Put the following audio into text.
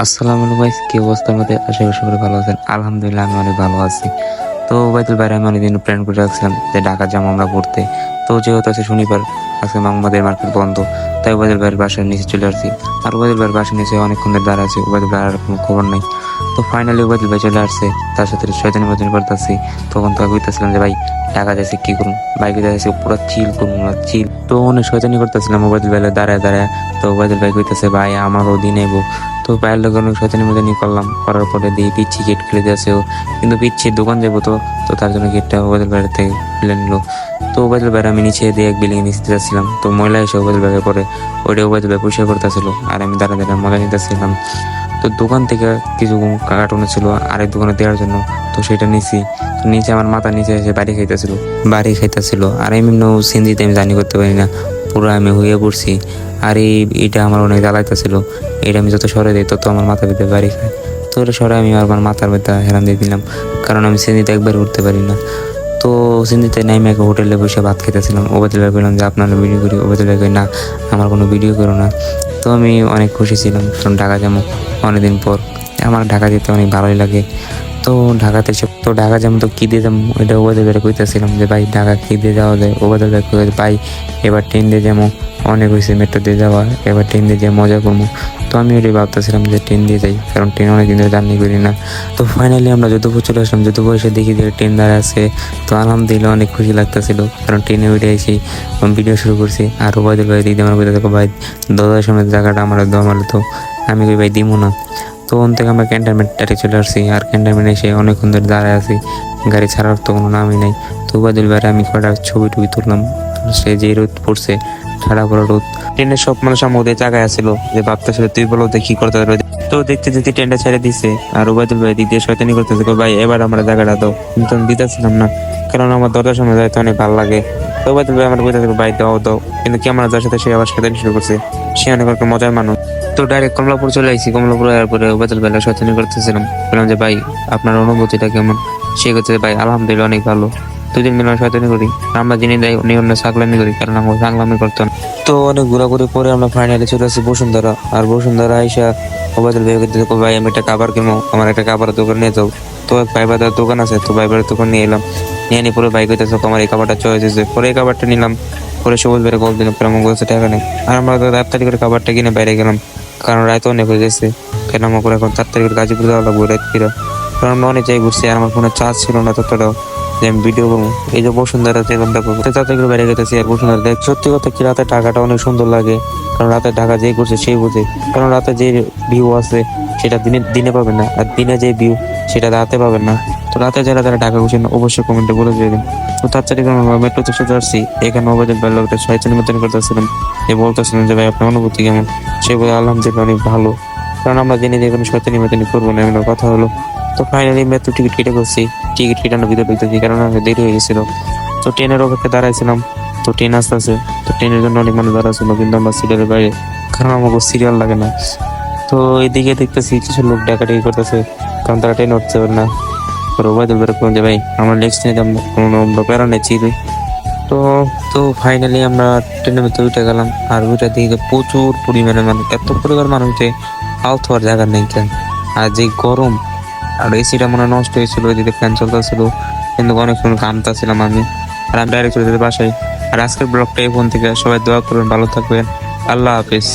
আসসালামু আলাইকুম ভাই, কি অবস্থা? আমাদের আশা করি সবাই ভালো আছেন। আলহামদুলিল্লাহ আমি অনেক ভালো আছি। তো ওবায়দুল ভাই আমি অনেকদিন প্ল্যান করে রাখছিলাম যে ঢাকা যাবো আমরা ঘুরতে। তো যেহেতু আছে শনিবার, আজকে আমাদের মার্কেট বন্ধ, তাই ওবায়দুল ভাইয়ের বাসার নিচে চলে আসছি। আর ওবায়দুল ভাইয়ের বাসার নিচে অনেকক্ষণ ধরে দাঁড়া আছে, ওবায়দুল ভাইয়ের আর কোনো খবর নাই। তো ফাইনালি ওবায়দুল ভাই চলে আসছে, তার সাথে শয়তানি মজানি করতেছি। তখন তো কইতেছিলাম যে ভাই ঢাকা যাইছে কি করুন, বাইকে যাইছে পুরো চিল করুন না চিল। তো অনেক শয়তানি করতেছিলাম ওবায়দুল ভাই দাঁড়ায় দাঁড়ায়। তো ওবায়দুল ভাই কইতেছে ভাই আমারও দিন আইবো। তো পায়ের লোক অনেক শয়তানি মজানি করলাম, করার পরে দিয়ে পিচ্ছি গেট খুলে দিয়েছে ও, কিন্তু পিচ্ছির দোকান যাবো তো, তো তার জন্য গেটটা ওবায়দুল ভাইয়ের থেকে খুলে নিল। তো ওবায়দুল ভাই আমি নিচে দিয়ে এক বিল্ডিং নিচে যাচ্ছিলাম, তো ময়লা এসে ওবায়দুল ভাইয়ের পরে ওইটা ওবায়দুল ভাই পরিষ্কার করতেছিল আর আমি দাঁড়া দাঁড়া মজা নিতেছিলাম। তো দোকান থেকে কিছু কার্টুন ছিল আরেক দোকানে দেওয়ার জন্য, তো সেটা নিছি। তো নিচে আমার মাথা নিচে এসে বাড়ি খাইতেছিল আর এমনি সিন্ধিতে আমি জানি করতে পারি না, পুরো আমি হয়ে পড়ছি। আর এইটা আমার অনেক জ্বালাইতেছিল, এটা আমি যত সরে দিই তত আমার মাথা ভিতরে বাড়ি খায়। তো এটা সরে আমি আমার মাথার ভিতরে হেরান দিয়ে দিলাম, কারণ আমি সিন্ধিতে একবার উঠতে পারি না। তো সিন্ধিতে নাইমে এক হোটেলে বসে ভাত খেতেছিলাম। ওবায়দুল ভাই বললাম যে আপনারা ভিডিও করি, ওবায়দুল ভাই কই না আমার কোনো ভিডিও করো না। তো আমি অনেক খুশি ছিলাম, কারণ ঢাকা যাবো অনেকদিন পর, আমার ঢাকা যেতে অনেক ভালোই লাগে। তো ঢাকা যেমন তো কী দিয়ে যাবো এটা ওবায়দুল ভাই কইতেছিলাম যে ভাই ঢাকা কী দিয়ে যাওয়া যায়। ওবায়দুল ভাই কই ভাই এবার ট্রেন দিয়ে যাবো, অনেক হয়েছে মেট্রো দিয়ে যাওয়া, এবার ট্রেন দিয়ে যেয়ে মজা করবো। তো আমি ওটাই ভাবতেছিলাম যে ট্রেন দিয়ে যাই, কারণ ট্রেন অনেকদিন ধরে জার্নি করি না। তো ফাইনালি আমরা যদুপুর চলে আসলাম, যদুপুর এসে দেখি যে ট্রেন দাঁড়া আছে। তো আলহামদুলিল্লাহ অনেক খুশি লাগতেছিল, কারণ ট্রেনে উঠে এসে ভিডিও শুরু করছি। আর ওবায়দুল ভাই দিদি আমার কথা ভাই দাদার সামনে জায়গাটা আমার তো আমি কই ভাই দিব না। তো ওখান থেকে আমরা ক্যান্টনমেন্টে চলে আসছি, আর ক্যান্টনমেন্টে এসে অনেকক্ষণ ধরে দাঁড়ায় আছি, গাড়ি ছাড়ার তো কোনো নামই নাই। তো ওবায়দুল ভাই আমি কয়টা ছবি টবি তুললাম, সে যে রোদ পড়ছে ঠাড়া পড়া রোদ। ট্রেনের সব মানুষ আমার ওদের জায়গায় আসছিল যে ভাবতেছিল তুই বলো কি করতে পারবে। তো দেখতে দেখতে ট্রেনটা ছেড়ে দিছে, আর ওবায়দুল ভাই দিক দিয়ে শয়তানি করতেছে ভাই এবার আমরা জায়গাটা দাও, কিন্তু আমি দিতেছিলাম না, কারণ আমার দরজার সামনে যাইতে অনেক ভালো লাগে। তো ওবায়দুল ভাই আমার বলতে ভাই দাও দাও, কিন্তু কি আমার যার সাথে সে আবার শয়তানি শুরু করছে, সে অনেক একটা মজার মানুষ। তো ডাইরেক্ট কমলাপুর চলে আসছি, কমলাপুর আসার পরে ওবায়দুল ভাই শয়তানি করতেছিলাম, বললাম যে ভাই আপনার অনুভূতিটা কেমন। সে করছে ভাই আলহামদুলিল্লাহ অনেক ভালো, দুদিন মিলে শয়তানি করি, আমরা যিনি দেয় উনি অন্য ছাগলামি করি, কারণ আমরা ছাগলামি করতাম। তো অনেক ঘোরাঘুরি পরে আমরা ফাইনালি চলে আসছি বসুন্ধরা। আর বসুন্ধরা আইসা ওবায়দুল ভাই করতে ভাই আমি একটা কাবার কিনবো, আমার একটা কাবারের দোকান নিয়ে যাও। তো এক ভাইবাদের দোকান আছে, তো ভাইবারের দোকান নিয়ে এলাম, নিয়ে নিয়ে পরে বাইক হইতেছে আমার এই কাবারটা চয়েস হয়েছে। পরে এই কাবারটা নিলাম, পরে সবুজ বেড়ে কল দিলাম, পরে আমার বলছে টাকা নেই। আর আমরা তো তাড়াতাড়ি করে কাবারটা কিনে বাইরে গেলাম, কারণ রাত অনেক হয়ে গেছে, কেন আমার করে এখন তাড়াতাড়ি করে গাজীপুর যাওয়া লাগবো রাত ফিরা, কারণ আমরা অনেক জায়গায় ঘুরছি আর আমার ফোনে চার্জ ছিল না ততটাও যে আমি ভিডিও করবো। এই যে বসুন্ধরা যেখানটা করবো তাতে করে বেড়ে গেছে। আর বসুন্ধরা দেখ সত্যি কথা কি রাতে ঢাকাটা অনেক সুন্দর লাগে, কারণ রাতে ঢাকা যে করছে সেই বুঝে, কারণ রাতে যে ভিউ আছে সেটা দিনে দিনে পাবেন না, আর দিনে যে ভিউ সেটা রাতে পাবেন না। তো রাতে যারা যারা ঢাকা ঘুরছেন অবশ্যই কমেন্টে বলে দেবেন। তো তাড়াতাড়ি করে আমরা মেট্রোতে চলে আসছি, এখানে ওবায়দুল ভাই লোকটা শয়তানি মতন করতেছিলাম, এ বলতেছিলেন যে ভাই আপনার অনুভূতি কেমন। সে বলে আলহামদুলিল্লাহ অনেক ভালো, কারণ আমরা জেনে যে কোনো শয়তানি মতনি করবো না, এমন কথা হলো। তো ফাইনালি মেট্রো টিকিট কেটে করছি, টিকিট কেটানোর ভিতরে ঢুকতেছি, কারণ আমাকে দেরি হয়ে গেছিল। তো ট্রেনের অপেক্ষা দাঁড়াইছিলাম, তো ট্রেন আসতেছে, তো ট্রেনের জন্য অনেক মানুষ দাঁড়াচ্ছিল, কিন্তু আমরা সিরিয়ালের বাইরে, কারণ আমাকে সিরিয়াল লাগে না। তো এইদিকে দেখতেছি কিছু লোক ডাকাডাকি করতেছে, কারণ তারা ট্রেন উঠতে পারে না। তো ওবায়দুল ভাই বললাম যে ভাই আমার নেক্সট ট্রেনে কোনো প্যারা নেই চিরি। তো তো ফাইনালি আমরা ট্রেনের ভিতরে উঠে গেলাম, আর ওইটা দিকে প্রচুর পরিমাণে মানুষ, এত পরিমাণ মানুষ যে আউট হওয়ার জায়গা নেই কেন। আর যে গরম, আর এসিটা মনে হয় নষ্ট হয়েছিল, ওইদিকে ফ্যান চলতেছিল, কিন্তু অনেক সময় ঘামতেছিলাম আমি। আর আমি ডাইরেক্ট চলে যেতে বাসায়। আর আজকের ব্লগটা এই ফোন থেকে, সবাই দোয়া করবেন, ভালো থাকবেন, আল্লাহ হাফিজ।